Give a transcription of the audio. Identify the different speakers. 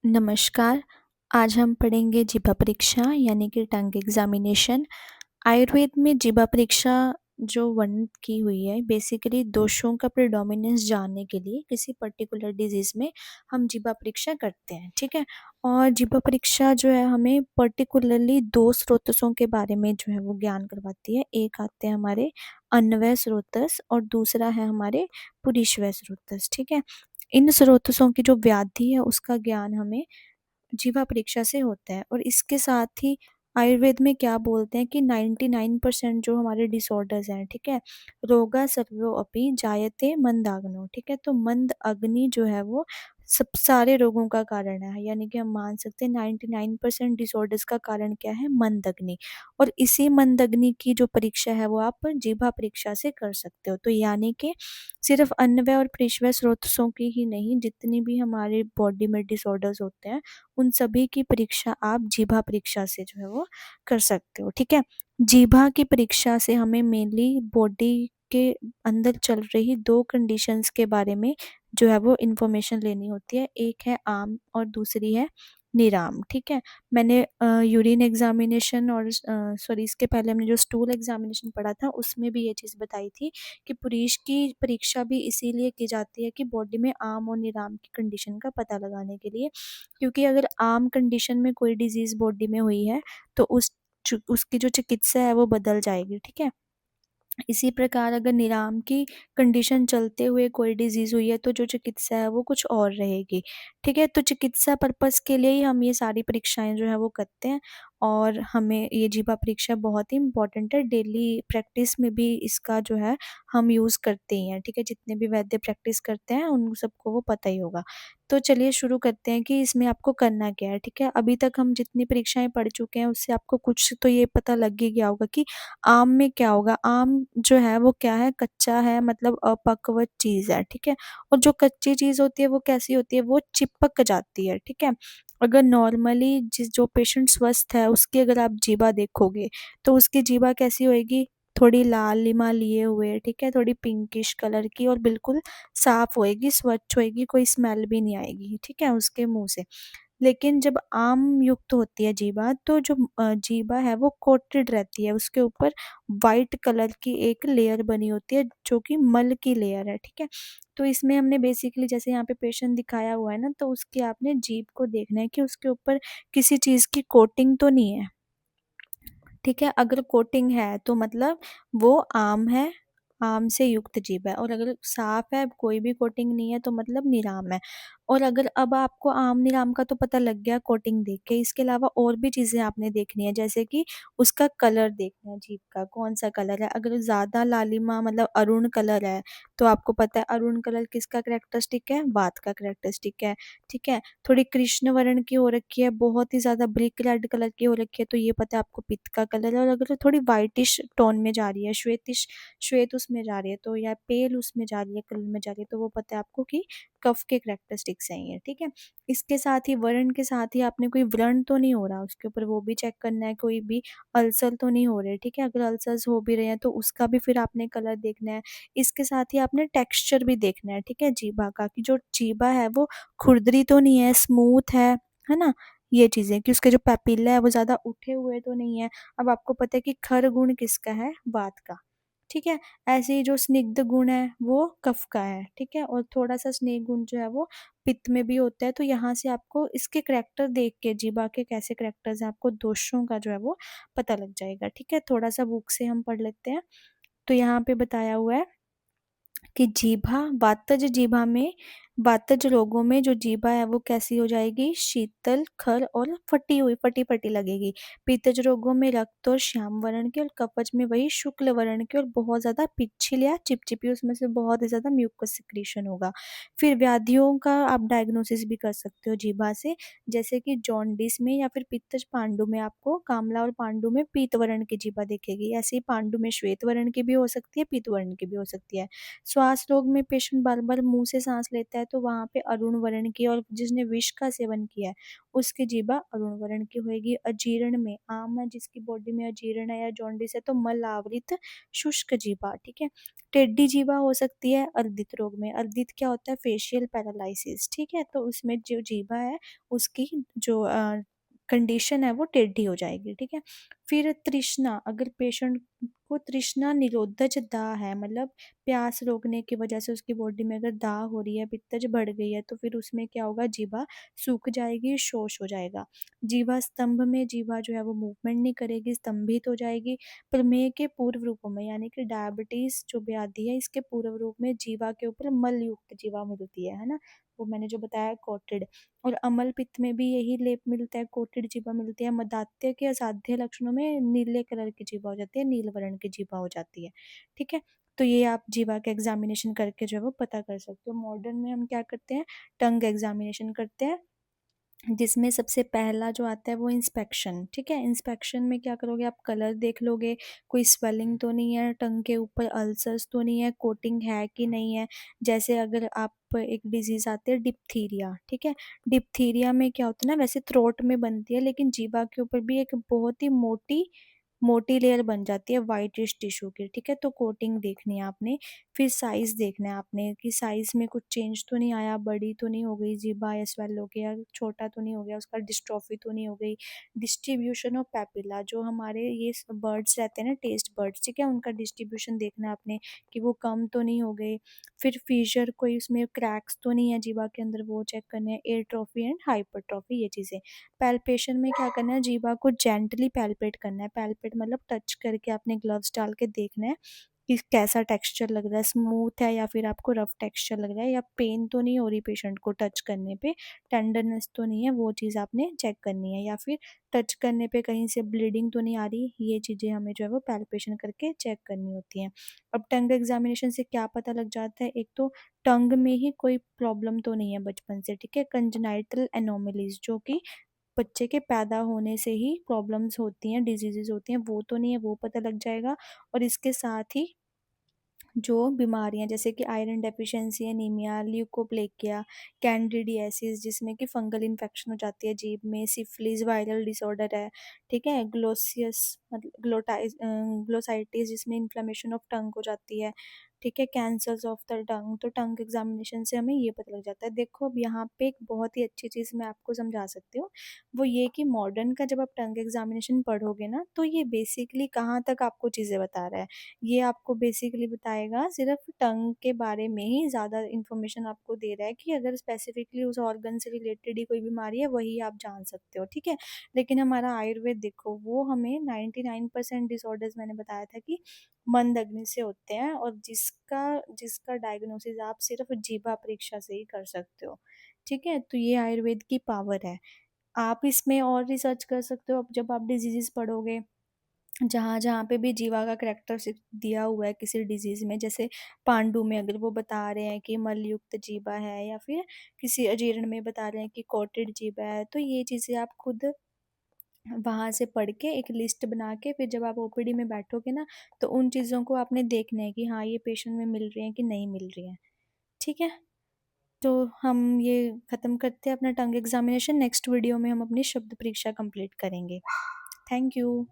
Speaker 1: नमस्कार। आज हम पढ़ेंगे जीभा परीक्षा यानी कि टंग एग्ज़ामिनेशन। आयुर्वेद में जीभा परीक्षा जो वर्णित की हुई है बेसिकली दोषों का प्रीडोमिनेंस जानने के लिए किसी पर्टिकुलर डिज़ीज़ में हम जीभा परीक्षा करते हैं, ठीक है? और जीभा परीक्षा जो है हमें पर्टिकुलरली 2 स्रोतों के बारे में जो है वो ज्ञान करवाती है। एक आते हैं हमारे अन्वय स्रोतस और दूसरा है हमारे पुरीश्वय स्रोतस, ठीक है? इन स्रोतों की जो व्याधि है उसका ज्ञान हमें जीवा परीक्षा से होता है और इसके साथ ही आयुर्वेद में क्या बोलते हैं कि 99% जो हमारे डिसऑर्डर्स हैं, ठीक है? रोगा सर्वो अपि जायते मंदाग्नो, ठीक है? तो मंद अग्नि जो है वो सब सारे रोगों का कारण है, यानी कि हम मान सकते हैं 99% डिसऑर्डर्स का कारण क्या है? मंद अग्नि। और इसी मंद अग्नि की जो परीक्षा है वो आप जीभा परीक्षा से कर सकते हो। तो यानी कि सिर्फ अन्वय और पेशवा स्रोतों की ही नहीं, जितनी भी हमारे बॉडी में डिसऑर्डर्स होते हैं उन सभी की परीक्षा आप जीभा परीक्षा से जो है वो कर सकते हो, ठीक है? जीभा की परीक्षा से हमें मेनली बॉडी के अंदर चल रही 2 कंडीशंस के बारे में जो है वो इन्फॉर्मेशन लेनी होती है। एक है आम और दूसरी है निराम, ठीक है? मैंने यूरिन एग्ज़ामिनेशन और सॉरी इसके पहले हमने जो स्टूल एग्ज़ामिनेशन पढ़ा था उसमें भी ये चीज़ बताई थी कि पुरीश की परीक्षा भी इसीलिए की जाती है कि बॉडी में आम और निराम की कंडीशन का पता लगाने के लिए, क्योंकि अगर आम कंडीशन में कोई डिजीज़ बॉडी में हुई है तो उसकी जो चिकित्सा है वो बदल जाएगी, ठीक है? इसी प्रकार अगर निराम की कंडीशन चलते हुए कोई डिज़ीज़ हुई है तो जो चिकित्सा है वो कुछ और रहेगी, ठीक है? तो चिकित्सा पर्पज़ के लिए ही हम ये सारी परीक्षाएँ जो है वो करते हैं और हमें ये जीभा परीक्षा बहुत ही इम्पोर्टेंट है। डेली प्रैक्टिस में भी इसका जो है हम यूज़ करते ही हैं, ठीक है? जितने भी वैद्य प्रैक्टिस करते हैं उन सबको वो पता ही होगा। तो चलिए शुरू करते हैं कि इसमें आपको करना क्या है, ठीक है? अभी तक हम जितनी परीक्षाएँ पढ़ चुके हैं उससे आपको कुछ तो ये पता लग ही गया होगा कि आम में क्या होगा, आम जो है वो क्या है, कच्चा है मतलब अपक्वत चीज़ है, ठीक है? और जो कच्ची चीज़ होती है वो कैसी होती है, वो चिपक जाती है, ठीक है? अगर नॉर्मली जो पेशेंट स्वस्थ है उसकी अगर आप जीभा देखोगे, तो उसकी जीभा कैसी होएगी, थोड़ी लालिमा लिए हुए, ठीक है? थोड़ी पिंकिश कलर की और बिल्कुल साफ होएगी, स्वच्छ होएगी, कोई स्मेल भी नहीं आएगी, ठीक है? उसके मुँह से। लेकिन जब आम युक्त होती है जीभा तो जो जीभा है वो कोटेड रहती है, उसके ऊपर वाइट कलर की एक लेयर बनी होती है जो कि मल की लेयर है, ठीक है? तो इसमें हमने बेसिकली जैसे यहाँ पे पेशेंट दिखाया हुआ है ना, तो उसकी आपने जीभ को देखना है कि उसके ऊपर किसी चीज़ की कोटिंग तो नहीं है, ठीक है? अगर कोटिंग है तो मतलब वो आम है, आम से युक्त जीभ है और अगर साफ है, कोई भी कोटिंग नहीं है तो मतलब निराम है। और अगर अब आपको आम-निराम का तो पता लग गया कोटिंग देख के, इसके अलावा और भी चीज़ें आपने देखनी है जैसे कि उसका कलर देखना है जीभ का, कौन-सा कलर है। अगर ज़्यादा लालिमा मतलब अरुण कलर है, तो आपको पता है अरुण कलर किसका कैरेक्टरिस्टिक है? वात का कैरेक्टरिस्टिक है, ठीक है? थोड़ी कृष्ण वर्ण की हो रखी है, बहुत ही ज़्यादा ब्रिक रेड कलर की हो रखी है, तो ये पता है आपको पित्त का कलर है। और अगर थोड़ी व्हाइटिश टोन में जा रही है, श्वेत उसमें जा रही है तो या पेल उसमें जा रही है, कलर में जा रही है, तो वो पता है आपको कि कफ के कैरेक्टरिस्टिक्स हैं ये, ठीक है? इसके साथ ही वर्ण के साथ ही आपने कोई व्रण तो नहीं हो रहा उसके ऊपर, वो भी चेक करना है, कोई भी अल्सर तो नहीं हो रहे, ठीक है? अगर अल्सर्स हो भी रहे हैं तो उसका भी फिर आपने कलर देखना है। इसके साथ ही आपने टेक्सचर भी देखना है, ठीक है? जीभा का कि जो जीभा है वो खुरदरी तो नहीं है, स्मूथ है ना? ये चीज़ें कि उसके जो पैपिला है वो ज़्यादा उठे हुए तो नहीं है। अब आपको पता है कि खर गुण किसका है? वात का, ठीक है? ऐसे ही जो स्निग्ध गुण है वो कफ का है, ठीक है? और थोड़ा-सा स्नेह गुण जो है वो पित्त में भी होता है, तो यहाँ से आपको इसके करैक्टर देख के जीभा के कैसे करैक्टर्स हैं, आपको दोषों का जो है वो पता लग जाएगा, ठीक है? थोड़ा-सा बुक से हम पढ़ लेते हैं। तो यहाँ पे बताया हुआ है कि जीभा वातज जीभा में वातज रोगों में जो जीभा है वो कैसी हो जाएगी, शीतल, खर और फटी हुई फटी-फटी लगेगी। पीतज रोगों में रक्त और श्याम वर्ण की और कफज में वही शुक्ल वर्ण की और बहुत ज़्यादा पिच्छिल या चिपचिपी, उसमें से बहुत ही ज़्यादा म्यूकस सिक्रीशन होगा। फिर व्याधियों का आप डायग्नोसिस भी कर सकते हो जीभा से, जैसे कि जॉन्डिस में या फिर पित्तज पांडु में आपको कामला और पांडु में पीत वर्ण की जीभा दिखेगी। ऐसे ही पांडु में श्वेत वर्ण की भी हो सकती है, पीत वर्ण की भी हो सकती है। श्वास रोग में पेशेंट बार-बार मुँह से साँस लेता है तो वहाँ पे अरुण वर्ण की, और जिसने विष का सेवन किया है उसकी जीभा अरुण वर्ण की होएगी। अजीर्ण में आम है, जिसकी बॉडी में अजीर्ण है या जॉन्डिस है तो मल आवृत शुष्क जीभा, ठीक है। टेढ़ी जीभा हो सकती है अर्दित रोग में। अर्दित क्या होता है? फेशियल पैरालिसिस, ठीक है। तो उसमें जो जीभा है उसकी जो कंडीशन है वो टेढ़ी हो जाएगी, ठीक है। फिर तृष्णा, अगर पेशेंट को तृष्णा निरोधज दाह है, मतलब प्यास रोकने की वजह से उसकी बॉडी में अगर दाह हो रही है, पित्तज बढ़ गई है, तो फिर उसमें क्या होगा? जीभा सूख जाएगी, शोष हो जाएगा। जीभा स्तंभ में जीभा जो है वो मूवमेंट नहीं करेगी, स्तंभित हो जाएगी। प्रमेह के पूर्व रूपों में, यानी कि डायबिटीज जो व्याधि है इसके पूर्व रूप में जीभा के ऊपर मल युक्त जीभा मिलती है ना, वो मैंने जो बताया कोटेड। और अमल पित्त में भी यही लेप मिलता है, कोटेड जीभा मिलती है। मदात्य के असाध्य लक्षणों में नीले कलर की जीभा हो जाती है, नील वर्ण की जीभा हो जाती है, ठीक है। तो ये आप जीभा का एग्जामिनेशन करके जो है वो पता कर सकते हो। मॉडर्न में हम क्या करते हैं? टंग एग्जामिनेशन करते हैं, जिसमें सबसे पहला जो आता है वो इंस्पेक्शन, ठीक है। इंस्पेक्शन में क्या करोगे? आप कलर देख लोगे, कोई स्वेलिंग तो नहीं है, टंग के ऊपर अल्सर्स तो नहीं है, कोटिंग है कि नहीं है। जैसे अगर आप एक डिजीज आती है डिप्थीरिया, ठीक है। डिप्थीरिया में क्या होता है ना, वैसे थ्रोट में बनती है लेकिन जीभा के ऊपर भी एक बहुत ही मोटी मोटी लेयर बन जाती है वाइटिश टिश्यू की, ठीक है। तो कोटिंग देखनी है आपने। फिर साइज़ देखना है आपने कि साइज़ में कुछ चेंज तो नहीं आया, बड़ी तो नहीं हो गई जीभा, या स्वेल हो गया, छोटा तो नहीं हो गया, उसका डिस्ट्रॉफी तो नहीं हो गई। डिस्ट्रीब्यूशन ऑफ पैपिला, जो हमारे ये बर्ड्स रहते हैं ना, टेस्ट बर्ड्स, ठीक है, उनका डिस्ट्रीब्यूशन देखना है आपने कि वो कम तो नहीं हो गए। फिर फीजर, कोई उसमें क्रैक्स तो नहीं है जीभा के अंदर, वो चेक करने हैं। एयरट्रॉफी एंड हाइपरट्रॉफी, ये चीज़ें। पैल्पेशन में क्या करना है? जीभा को जेंटली पैल्पेट करना है। पैल्पेट मतलब टच करके आपने ग्लव्स डाल के देखना है कि कैसा टेक्सचर लग रहा है, स्मूथ है या फिर आपको रफ टेक्सचर लग रहा है, या पेन तो नहीं हो रही पेशेंट को टच करने पे, टेंडरनेस तो नहीं है, वो चीज़ आपने चेक करनी है। या फिर टच करने पे कहीं से ब्लीडिंग तो नहीं आ रही, ये चीज़ें हमें जो है वो पैल्पेशन करके चेक करनी होती हैं। अब टंग एग्जामिनेशन से क्या पता लग जाता है? एक तो टंग में ही कोई प्रॉब्लम तो नहीं है बचपन से, ठीक है। कंजेनाइटल एनोमलीज, जो कि बच्चे के पैदा होने से ही प्रॉब्लम्स होती हैं, डिजीज़ेज़ होती हैं, वो तो नहीं है, वो पता लग जाएगा। और इसके साथ ही जो बीमारियां जैसे कि iron deficiency, anaemia, leukoplakia, candidiasis जिसमें कि फंगल इन्फेक्शन हो जाती है जीभ में, सिफिलिस वायरल डिसऑर्डर है, ठीक है। ग्लोसियस मतलब ग्लोसाइटिस जिसमें इन्फ्लेमेशन ऑफ टंग हो जाती है, ठीक है। कैंसर्स ऑफ द टंग, तो टंग एग्जामिनेशन से हमें ये पता लग जाता है। देखो अब यहाँ पे एक बहुत ही अच्छी चीज़ मैं आपको समझा सकती हूँ, वो ये कि मॉडर्न का जब आप टंग एग्जामिनेशन पढ़ोगे ना, तो ये बेसिकली कहाँ तक आपको चीज़ें बता रहा है? ये आपको बेसिकली बताएगा सिर्फ टंग के बारे में ही, ज़्यादा इन्फॉर्मेशन आपको दे रहा है कि अगर स्पेसिफिकली उस ऑर्गन से रिलेटेड ही कोई बीमारी है वही आप जान सकते हो, ठीक है। लेकिन हमारा आयुर्वेद देखो, वो हमें 99% डिसऑर्डर्स मैंने बताया था कि मंद अग्नि से होते हैं, और जिसका जिसका डायग्नोसिस आप सिर्फ जीभा परीक्षा से ही कर सकते हो, ठीक है। तो ये आयुर्वेद की पावर है। आप इसमें और रिसर्च कर सकते हो। अब जब आप डिजीजेस पढ़ोगे, जहाँ जहाँ पे भी जीवा का करेक्टरिस्टिक दिया हुआ है किसी डिजीज में, जैसे पांडु में अगर वो बता रहे हैं कि मलयुक्त जीवा है, या फिर किसी अजीर्ण में बता रहे हैं कि कोटेड जीवा है, तो ये चीज़ें आप खुद वहाँ से पढ़ के एक लिस्ट बना के फिर जब आप ओपीडी में बैठोगे ना, तो उन चीज़ों को आपने देखना है कि हाँ ये पेशेंट में मिल रही हैं कि नहीं मिल रही हैं, ठीक है। तो हम ये ख़त्म करते हैं अपना टंग एग्जामिनेशन। नेक्स्ट वीडियो में हम अपनी शब्द परीक्षा कंप्लीट करेंगे। Thank you.